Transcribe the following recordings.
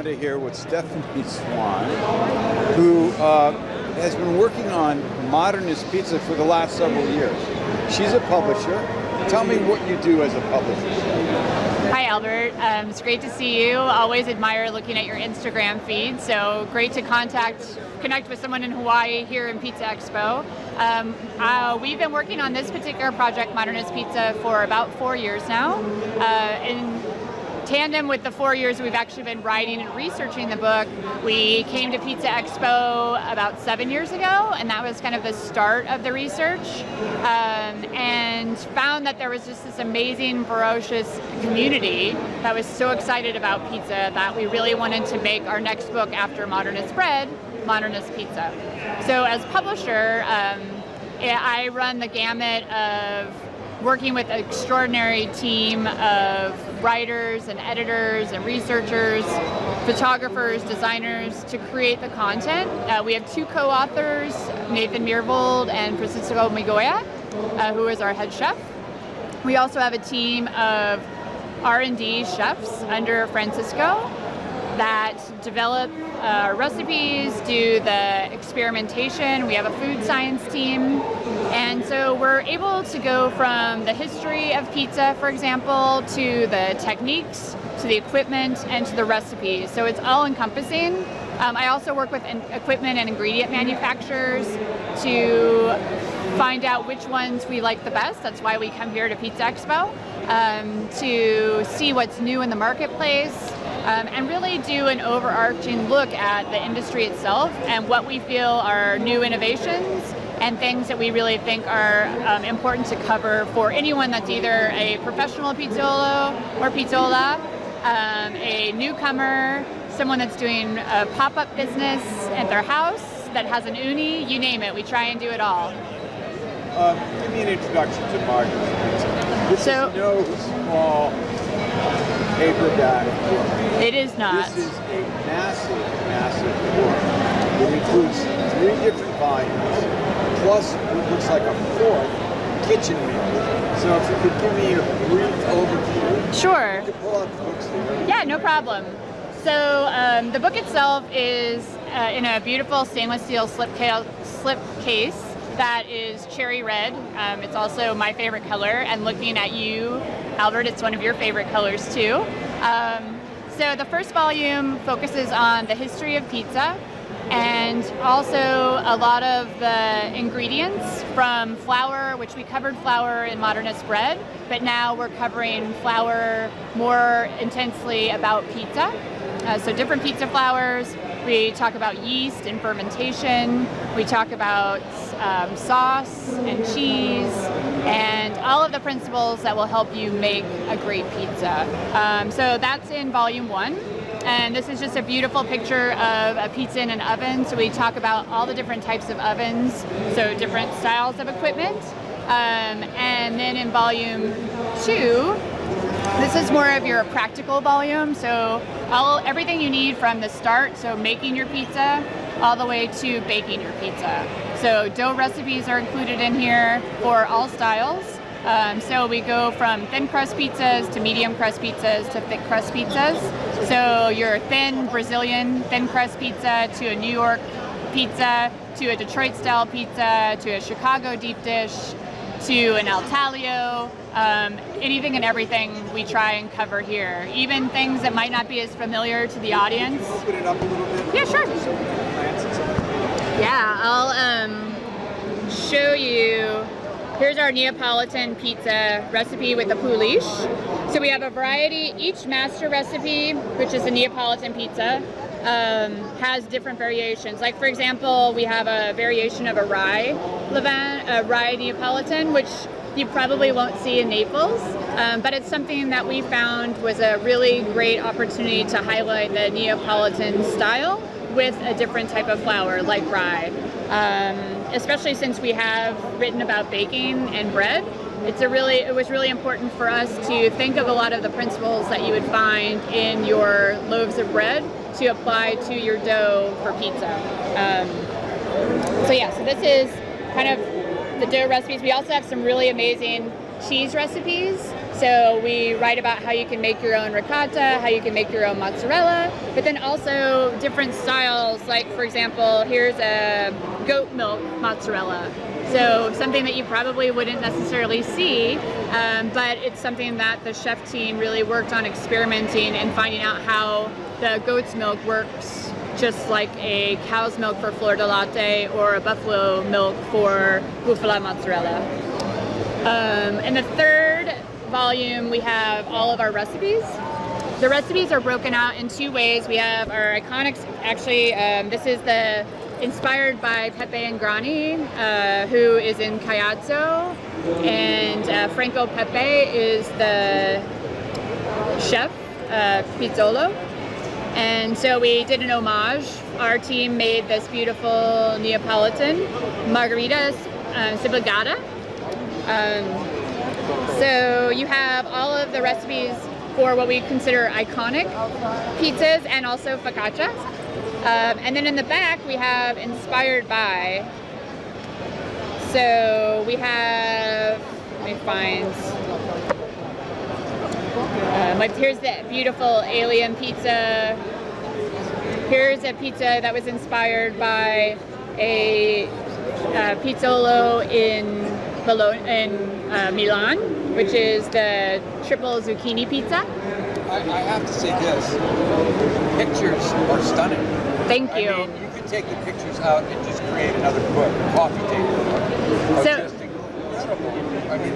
Toronto here with Stephanie Swane, who has been working on Modernist pizza for the last several years. She's a publisher. Tell me what you do as a publisher. Hi Albert, it's great to see you. Always admire looking at your Instagram feed, so great to connect with someone in Hawaii here in Pizza Expo. We've been working on this particular project, Modernist Pizza, for about 4 years now. In tandem with the 4 years we've actually been writing and researching the book, we came to Pizza Expo about 7 years ago, and that was kind of the start of the research, and found that there was just this amazing, ferocious community that was so excited about pizza that we really wanted to make our next book after Modernist bread, Modernist Pizza. So as publisher, I run the gamut of working with an extraordinary team of writers and editors and researchers, photographers, designers to create the content. We have two co-authors, Nathan Meervold and Francisco Migoya, who is our head chef. We also have a team of R&D chefs under Francisco that develop recipes, do the experimentation. We have a food science team. And so we're able to go from the history of pizza, for example, to the techniques, to the equipment, and to the recipes. So it's all encompassing. I also work with equipment and ingredient manufacturers to find out which ones we like the best. That's why we come here to Pizza Expo, to see what's new in the marketplace, and really do an overarching look at the industry itself and what we feel are new innovations and things that we really think are important to cover for anyone that's either a professional pizzaiolo or pizzaiola, a newcomer, someone that's doing a pop-up business at their house that has an uni, you name it, we try and do it all. Give me an introduction to Modernist pizza. This is no small paperback book. It is not. This is a massive, massive book. It includes 3 different volumes, plus what looks like a 4th kitchen menu. So if you could give me a brief overview. Sure. You can pull out the books there. Yeah, no problem. So the book itself is in a beautiful stainless steel slip case that is cherry red. It's also my favorite color, and looking at you, Albert, it's one of your favorite colors too. So the first volume focuses on the history of pizza and also a lot of the ingredients from flour, which we covered flour in Modernist bread, but now we're covering flour more intensely about pizza. So different pizza flours. We talk about yeast and fermentation. We talk about sauce and cheese and all of the principles that will help you make a great pizza. So that's in volume 1. And this is just a beautiful picture of a pizza in an oven. So we talk about all the different types of ovens, so different styles of equipment. And then in volume 2, this is more of your practical volume, so everything you need from the start, so making your pizza, all the way to baking your pizza. So dough recipes are included in here for all styles. So we go from thin crust pizzas to medium crust pizzas to thick crust pizzas. So your thin Brazilian thin crust pizza to a New York pizza to a Detroit style pizza to a Chicago deep dish to an Al Taglio, anything and everything we try and cover here. Even things that might not be as familiar to the audience. Can you open it up a little bit? Yeah, sure. Yeah, I'll show you. Here's our Neapolitan pizza recipe with the pouliche. So we have a variety. Each master recipe, which is a Neapolitan pizza, has different variations. Like for example, we have a variation of a rye Neapolitan, which you probably won't see in Naples, but it's something that we found was a really great opportunity to highlight the Neapolitan style with a different type of flour like rye. Especially since we have written about baking and bread, it was really important for us to think of a lot of the principles that you would find in your loaves of bread to apply to your dough for pizza. So this is kind of the dough recipes. We also have some really amazing cheese recipes. So we write about how you can make your own ricotta, how you can make your own mozzarella, but then also different styles. Like, for example, here's a goat milk mozzarella. So something that you probably wouldn't necessarily see, but it's something that the chef team really worked on experimenting and finding out how the goat's milk works, just like a cow's milk for fleur de latte or a buffalo milk for bufala mozzarella. In the third volume, we have all of our recipes. The recipes are broken out in two ways. We have our iconics. Actually, this is inspired by Pepe and Grani, who is in Caiazzo, and Franco Pepe is the chef, Pizzolo. And so we did an homage. Our team made this beautiful Neapolitan margarita cibigata. So you have all of the recipes for what we consider iconic pizzas and also focaccia. And then in the back we have inspired by. So we have, let me find, here's the beautiful alien pizza. Here's a pizza that was inspired by a pizzolo in Milan, which is the triple zucchini pizza. I have to say this, the pictures are stunning. Thank you. I mean, you could take the pictures out and just create another book, a coffee table book. So, just incredible. I mean,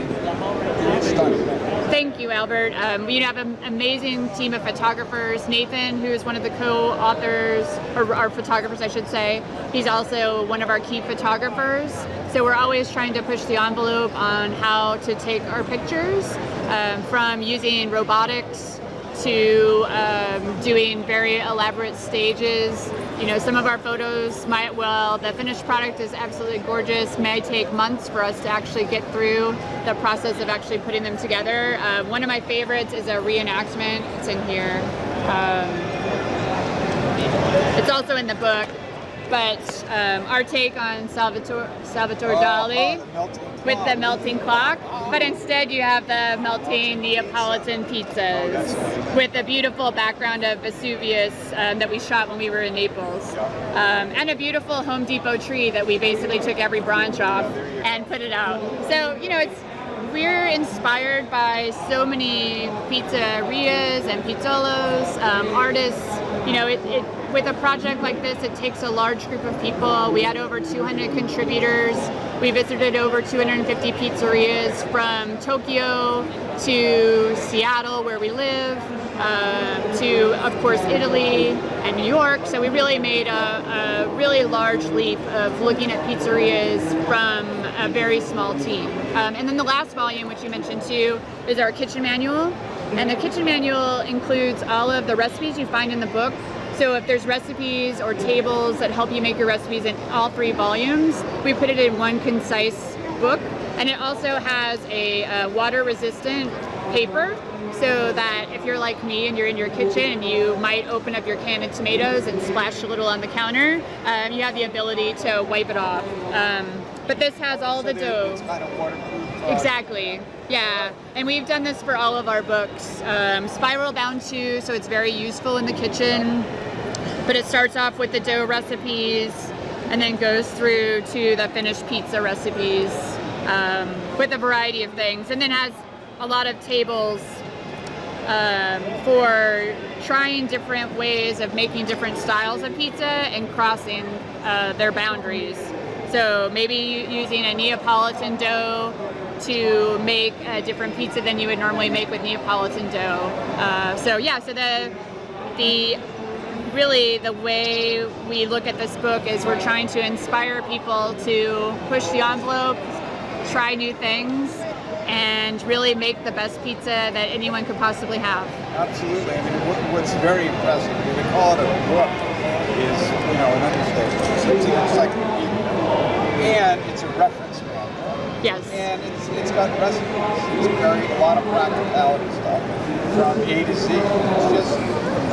it's stunning. Thank you, Albert. We have an amazing team of photographers. Nathan, who is one of the co-authors, or our photographers, I should say, he's also one of our key photographers. So we're always trying to push the envelope on how to take our pictures, from using robotics to doing very elaborate stages. You know, some of our photos might, well, the finished product is absolutely gorgeous, may take months for us to actually get through the process of actually putting them together. One of my favorites is a reenactment. It's in here. It's also in the book. But our take on Salvatore Dali with the melting clock, but instead you have the melting Neapolitan pizzas with the beautiful background of Vesuvius that we shot when we were in Naples, and a beautiful Home Depot tree that we basically took every branch off and put it out. So, you know, we're inspired by so many pizzerias and pizzolos, artists. You know, with a project like this, it takes a large group of people. We had over 200 contributors. We visited over 250 pizzerias from Tokyo to Seattle, where we live, to, of course, Italy and New York. So we really made a really large leap of looking at pizzerias from a very small team. And then the last volume, which you mentioned too, is our kitchen manual. And the kitchen manual includes all of the recipes you find in the book. So if there's recipes or tables that help you make your recipes in all 3 volumes, we put it in one concise book. And it also has a water-resistant paper, so that if you're like me and you're in your kitchen and you might open up your can of tomatoes and splash a little on the counter, you have the ability to wipe it off. But this has all the dough. It's kind of waterproof. Exactly. Yeah, and we've done this for all of our books. Spiral bound too, so it's very useful in the kitchen. But it starts off with the dough recipes and then goes through to the finished pizza recipes with a variety of things. And then has a lot of tables for trying different ways of making different styles of pizza and crossing their boundaries. So maybe using a Neapolitan dough to make a different pizza than you would normally make with Neapolitan dough. So really the way we look at this book is we're trying to inspire people to push the envelope, try new things, and really make the best pizza that anyone could possibly have. Absolutely. I mean, what's very impressive, when we call it a book, is, you know, an understatement. It's an encyclopedia. And it's a reference manual. Yes. And it's got recipes. It's carrying a lot of practicality stuff from A to Z. It's just,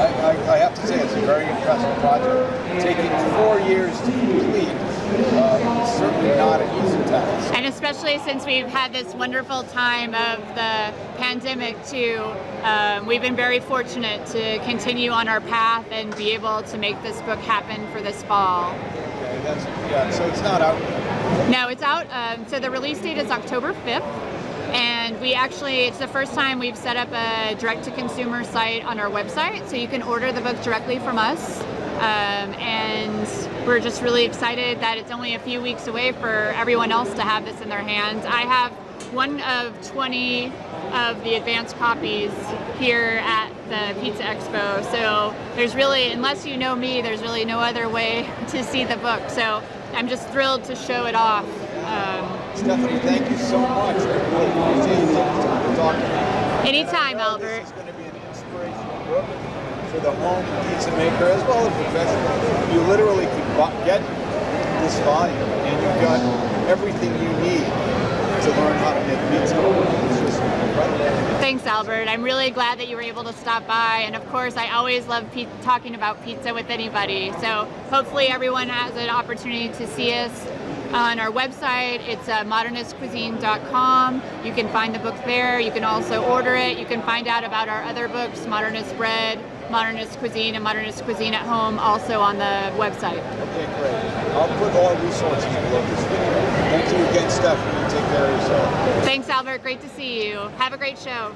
I have to say, it's a very impressive project. Taking 4 years to complete, It's certainly not an easy task. And especially since we've had this wonderful time of the pandemic too, we've been very fortunate to continue on our path and be able to make this book happen for this fall. Okay, so it's not out yet. No, it's out. So the release date is October 5th. And it's the first time we've set up a direct-to-consumer site on our website, so you can order the book directly from us. And we're just really excited that it's only a few weeks away for everyone else to have this in their hands. I have one of 20 of the advanced copies here at the Pizza Expo. So there's really, unless you know me, there's really no other way to see the book. So I'm just thrilled to show it off. Stephanie, thank you so much. I really appreciate you taking time to talk to me. Anytime, Albert. This is going to be an inspirational book for the home pizza maker as well as professionals. You literally can get this volume and you've got everything you need to learn how to make pizza. It's just incredible. Thanks, Albert. I'm really glad that you were able to stop by. And of course, I always love talking about pizza with anybody. So hopefully everyone has an opportunity to see us on our website. It's modernistcuisine.com. You can find the book there. You can also order it. You can find out about our other books, Modernist Bread, Modernist Cuisine, and Modernist Cuisine at Home, also on the website. Okay, great. I'll put all resources below this video. Thank you again, Stephanie. Take care of yourself. Thanks, Albert. Great to see you. Have a great show.